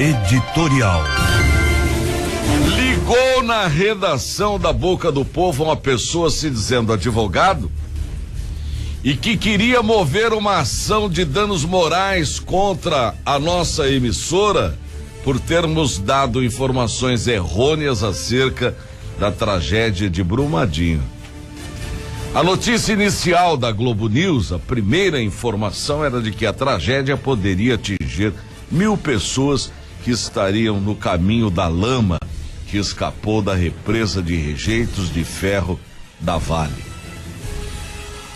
editorial. Ligou na redação da Boca do Povo uma pessoa se dizendo advogado e que queria mover uma ação de danos morais contra a nossa emissora por termos dado informações errôneas acerca da tragédia de Brumadinho. A notícia inicial da Globo News, a primeira informação era de que a tragédia poderia atingir 1.000 pessoas que estariam no caminho da lama que escapou da represa de rejeitos de ferro da Vale.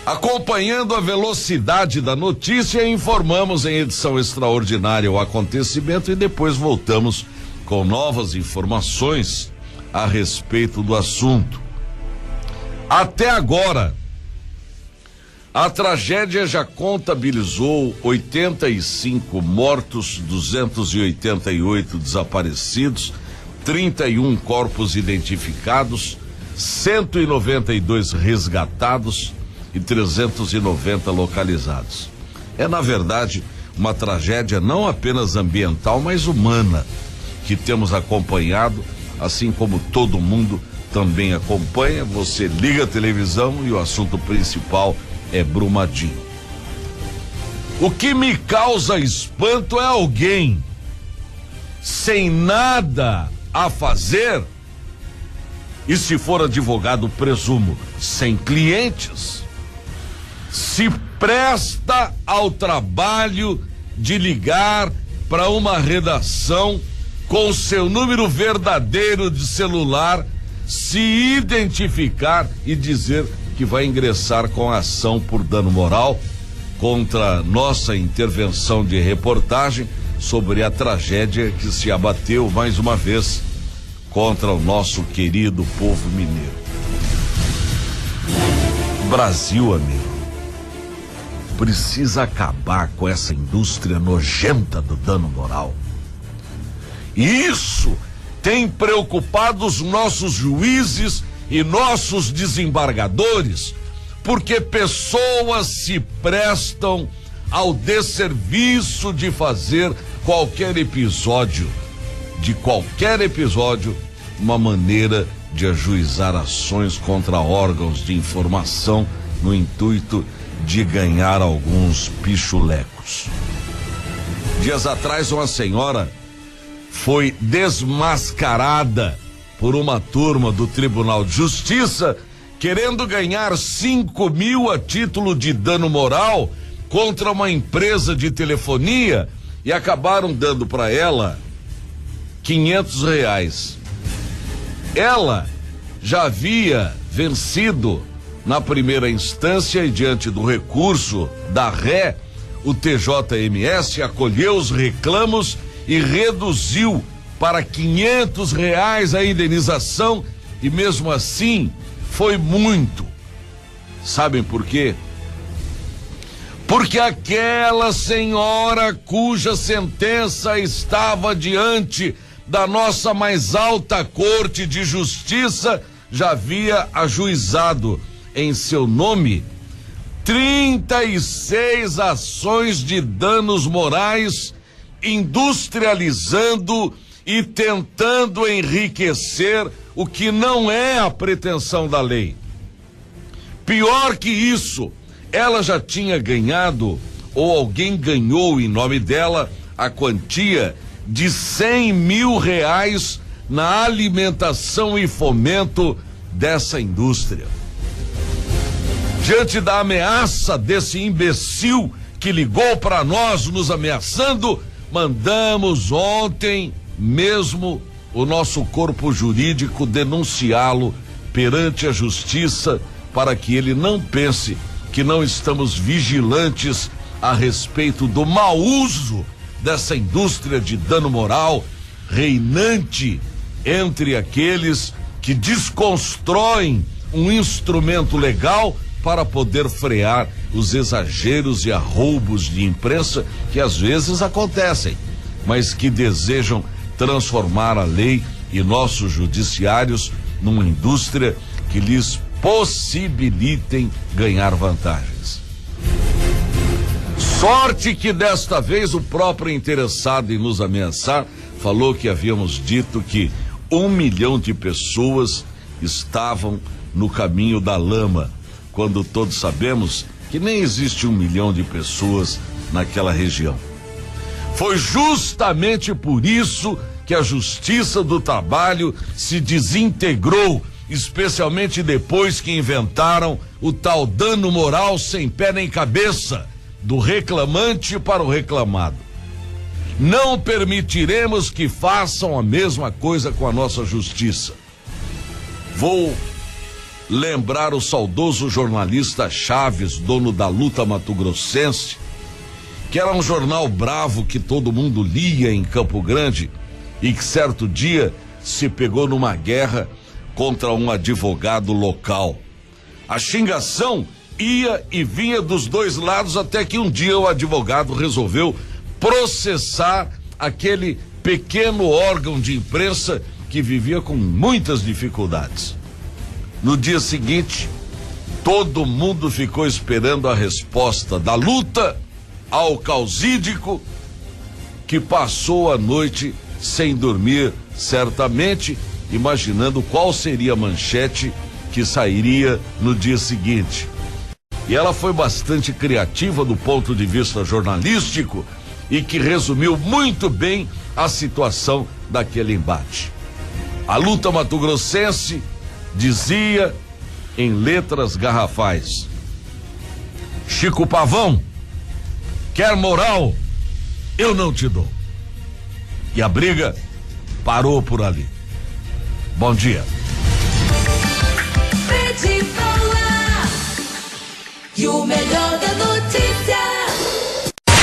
Acompanhando a velocidade da notícia, informamos em edição extraordinária o acontecimento e depois voltamos com novas informações a respeito do assunto. Até agora, a tragédia já contabilizou 85 mortos, 288 desaparecidos, 31 corpos identificados, 192 resgatados e 390 localizados. É, na verdade, uma tragédia não apenas ambiental, mas humana, que temos acompanhado, assim como todo mundo também acompanha. Você liga a televisão e o assunto principal é Brumadinho. O que me causa espanto é alguém sem nada a fazer, e se for advogado, presumo, sem clientes, se presta ao trabalho de ligar para uma redação com seu número verdadeiro de celular, se identificar e dizer que vai ingressar com ação por dano moral contra nossa intervenção de reportagem sobre a tragédia que se abateu mais uma vez contra o nosso querido povo mineiro. Brasil, amigo, precisa acabar com essa indústria nojenta do dano moral. E isso tem preocupado os nossos juízes e nossos desembargadores, porque pessoas se prestam ao desserviço de fazer de qualquer episódio, uma maneira de ajuizar ações contra órgãos de informação no intuito de ganhar alguns pichulecos. Dias atrás, uma senhora foi desmascarada por uma turma do Tribunal de Justiça querendo ganhar 5.000 a título de dano moral contra uma empresa de telefonia e acabaram dando para ela R$500. Ela já havia vencido na primeira instância e diante do recurso da ré, o TJMS acolheu os reclamos e reduziu para R$500 a indenização, e mesmo assim foi muito. Sabem por quê? Porque aquela senhora cuja sentença estava diante da nossa mais alta Corte de Justiça já havia ajuizado em seu nome 36 ações de danos morais, industrializando e tentando enriquecer o que não é a pretensão da lei. Pior que isso, ela já tinha ganhado, ou alguém ganhou em nome dela, a quantia de R$100.000 na alimentação e fomento dessa indústria. Diante da ameaça desse imbecil que ligou para nós nos ameaçando, mandamos ontem mesmo o nosso corpo jurídico denunciá-lo perante a justiça para que ele não pense que não estamos vigilantes a respeito do mau uso dessa indústria de dano moral reinante entre aqueles que desconstroem um instrumento legal para poder frear os exageros e arroubos de imprensa que às vezes acontecem, mas que desejam transformar a lei e nossos judiciários numa indústria que lhes possibilitem ganhar vantagens. Sorte que desta vez o próprio interessado em nos ameaçar falou que havíamos dito que 1 milhão de pessoas estavam no caminho da lama, quando todos sabemos que nem existe 1 milhão de pessoas naquela região. Foi justamente por isso que a Justiça do Trabalho se desintegrou, especialmente depois que inventaram o tal dano moral sem pé nem cabeça, do reclamante para o reclamado. Não permitiremos que façam a mesma coisa com a nossa justiça. Vou lembrar o saudoso jornalista Chaves, dono da Luta Mato-Grossense, que era um jornal bravo que todo mundo lia em Campo Grande e que certo dia se pegou numa guerra contra um advogado local. A xingação ia e vinha dos dois lados até que um dia o advogado resolveu processar aquele pequeno órgão de imprensa que vivia com muitas dificuldades. No dia seguinte, todo mundo ficou esperando a resposta da Luta ao causídico, que passou a noite sem dormir, certamente imaginando qual seria a manchete que sairia no dia seguinte. E ela foi bastante criativa do ponto de vista jornalístico e que resumiu muito bem a situação daquele embate. A Luta Mato-Grossense dizia em letras garrafais: Chico Pavão, quer moral? Eu não te dou. E a briga parou por ali. Bom dia. E o melhor da notícia.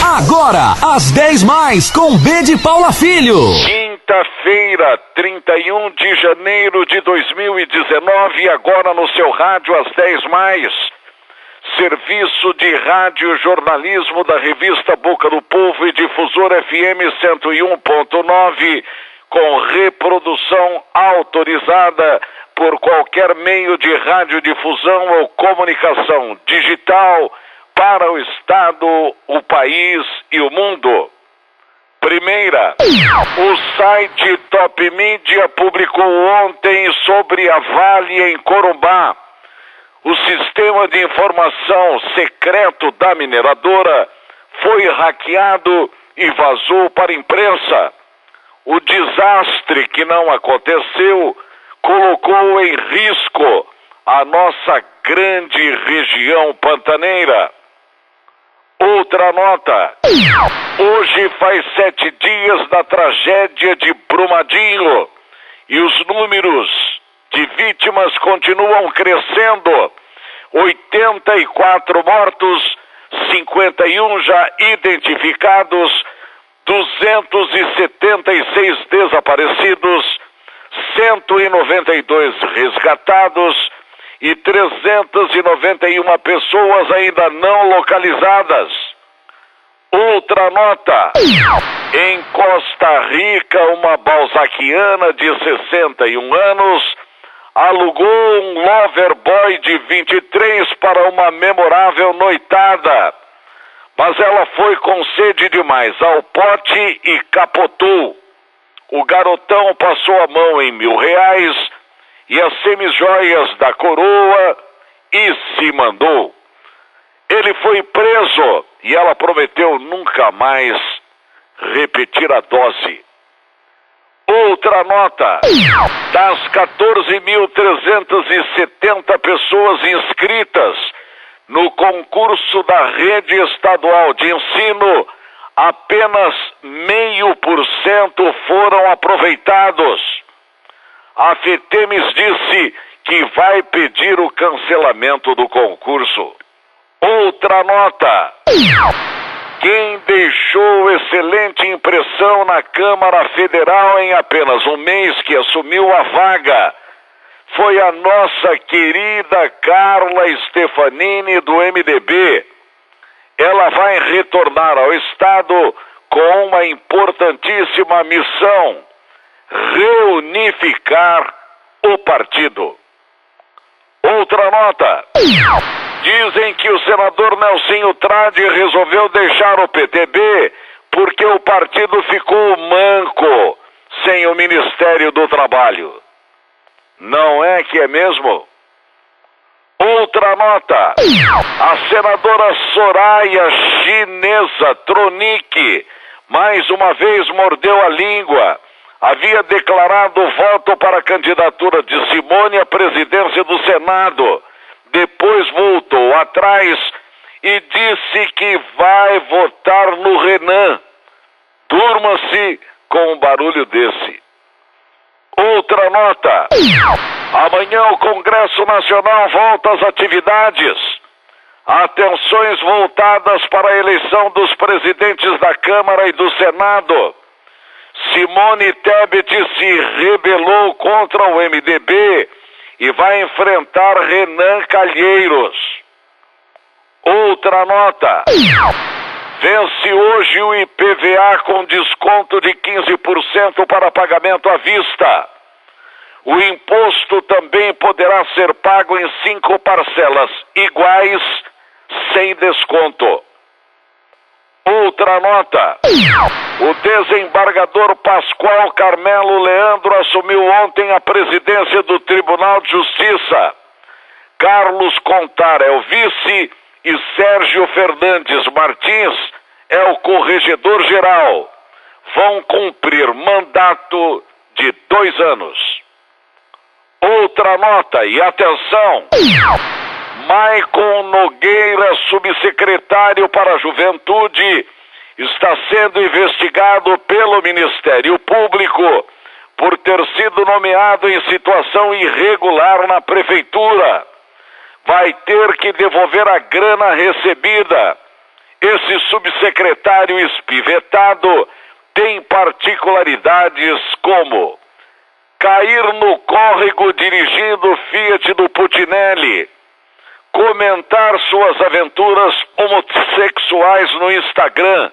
Agora, às 10 mais, com B de Paula Filho. Quinta-feira, 31 de janeiro de 2019, agora no seu rádio, às 10 mais. Serviço de rádio jornalismo da revista Boca do Povo e difusora FM 101.9, com reprodução autorizada por qualquer meio de radiodifusão ou comunicação digital para o Estado, o país e o mundo. Primeira, o site Top Mídia publicou ontem sobre a Vale em Corumbá. O sistema de informação secreto da mineradora foi hackeado e vazou para a imprensa. O desastre que não aconteceu colocou em risco a nossa grande região pantaneira. Outra nota. Hoje faz 7 dias da tragédia de Brumadinho e os números de vítimas continuam crescendo. 84 mortos, 51 já identificados, 276 desaparecidos, 192 resgatados e 391 pessoas ainda não localizadas. Outra nota. Em Costa Rica, uma balzaquiana de 61 anos alugou um loverboy de 23 para uma memorável noitada. Mas ela foi com sede demais ao pote e capotou. O garotão passou a mão em R$1.000 e as semijoias da coroa e se mandou. Ele foi preso e ela prometeu nunca mais repetir a dose. Outra nota. Das 14.370 pessoas inscritas no concurso da rede estadual de ensino, apenas 0,5% foram aproveitados. A FETEMES disse que vai pedir o cancelamento do concurso. Outra nota. Quem deixou excelente impressão na Câmara Federal em apenas um mês que assumiu a vaga foi a nossa querida Carla Stefanini, do MDB. Ela vai retornar ao Estado com uma importantíssima missão: reunificar o partido. Outra nota. Dizem que o senador Nelsinho Trade resolveu deixar o PTB porque o partido ficou manco, sem o Ministério do Trabalho. Não é que é mesmo? Outra nota. A senadora Soraya Chinesa Tronic mais uma vez mordeu a língua. Havia declarado voto para a candidatura de Simone à presidência do Senado. Depois voltou atrás e disse que vai votar no Renan. Durma-se com um barulho desse. Outra nota. Amanhã o Congresso Nacional volta às atividades. Atenções voltadas para a eleição dos presidentes da Câmara e do Senado. Simone Tebet se rebelou contra o MDB e vai enfrentar Renan Calheiros. Outra nota. Vence hoje o IPVA com desconto de 15% para pagamento à vista. O imposto também poderá ser pago em 5 parcelas iguais, sem desconto. Outra nota. O desembargador Pascoal Carmelo Leandro assumiu ontem a presidência do Tribunal de Justiça. Carlos Contar é o vice e Sérgio Fernandes Martins é o corregedor-geral. Vão cumprir mandato de 2 anos. Outra nota, e atenção, Maicon Nogueira, subsecretário para a Juventude, está sendo investigado pelo Ministério Público por ter sido nomeado em situação irregular na Prefeitura. Vai ter que devolver a grana recebida. Esse subsecretário espivetado tem particularidades como cair no córrego dirigindo o Fiat do Putinelli, comentar suas aventuras homossexuais no Instagram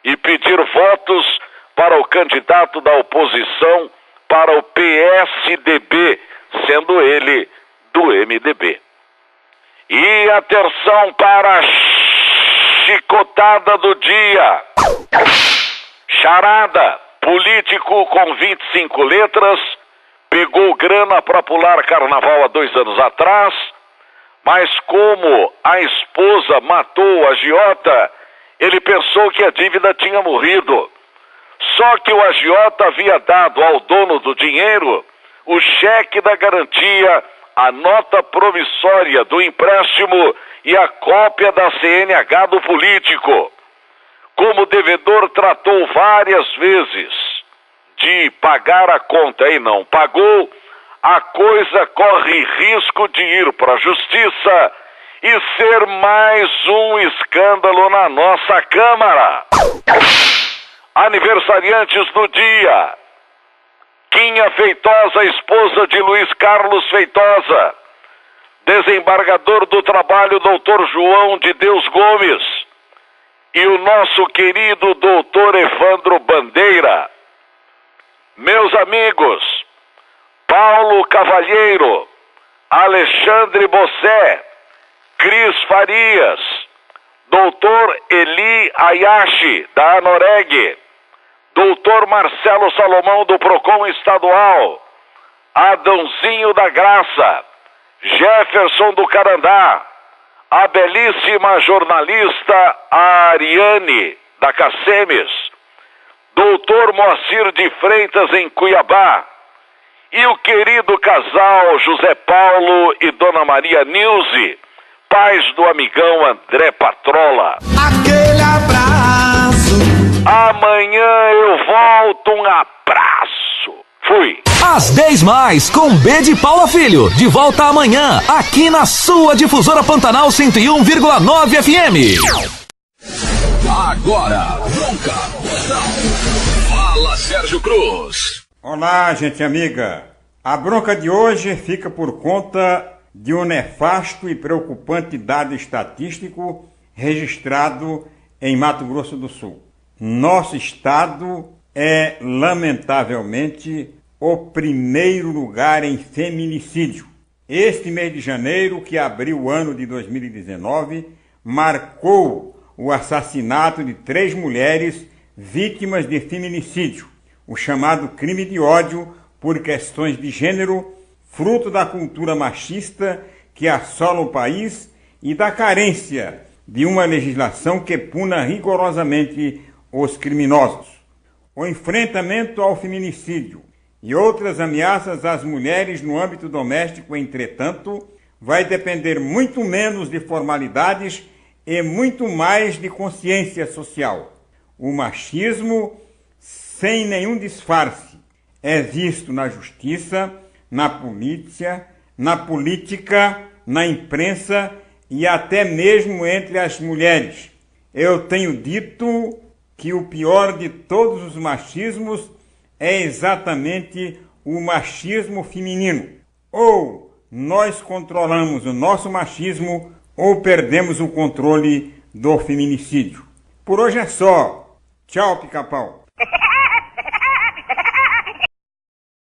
e pedir votos para o candidato da oposição para o PSDB, sendo ele do MDB. E atenção para a chicotada do dia. Charada. Político com 25 letras, pegou grana para pular carnaval há 2 anos atrás, mas como a esposa matou o agiota, ele pensou que a dívida tinha morrido. Só que o agiota havia dado ao dono do dinheiro o cheque da garantia, a nota promissória do empréstimo e a cópia da CNH do político. Como o devedor tratou várias vezes de pagar a conta e não pagou, a coisa corre risco de ir para a justiça e ser mais um escândalo na nossa Câmara. Aniversariantes do dia: Quinha Feitosa, esposa de Luiz Carlos Feitosa. Desembargador do Trabalho, Dr. João de Deus Gomes. E o nosso querido doutor Evandro Bandeira. Meus amigos, Paulo Cavalheiro, Alexandre Bossé, Cris Farias, doutor Eli Ayashi, da Anoreg, doutor Marcelo Salomão, do Procon Estadual, Adãozinho da Graça, Jefferson do Carandá, a belíssima jornalista Ariane, da Cacemes, doutor Moacir de Freitas, em Cuiabá, e o querido casal José Paulo e Dona Maria Nilze, pais do amigão André Patrola. Aquele abraço. Amanhã eu volto, um abraço. Fui. Às 10 mais, com B de Paula Filho. De volta amanhã, aqui na sua difusora Pantanal 101,9 FM. Agora, Bronca Postal. Fala, Sérgio Cruz. Olá, gente amiga. A bronca de hoje fica por conta de um nefasto e preocupante dado estatístico registrado em Mato Grosso do Sul. Nosso estado é, lamentavelmente, o primeiro lugar em feminicídio. Este mês de janeiro, que abriu o ano de 2019, marcou o assassinato de 3 mulheres vítimas de feminicídio, o chamado crime de ódio por questões de gênero, fruto da cultura machista que assola o país e da carência de uma legislação que puna rigorosamente os criminosos. O enfrentamento ao feminicídio e outras ameaças às mulheres no âmbito doméstico, entretanto, vai depender muito menos de formalidades e muito mais de consciência social. O machismo, sem nenhum disfarce, é visto na justiça, na polícia, na imprensa e até mesmo entre as mulheres. Eu tenho dito que o pior de todos os machismos é exatamente o machismo feminino. Ou nós controlamos o nosso machismo ou perdemos o controle do feminicídio. Por hoje é só. Tchau, Pica-Pau.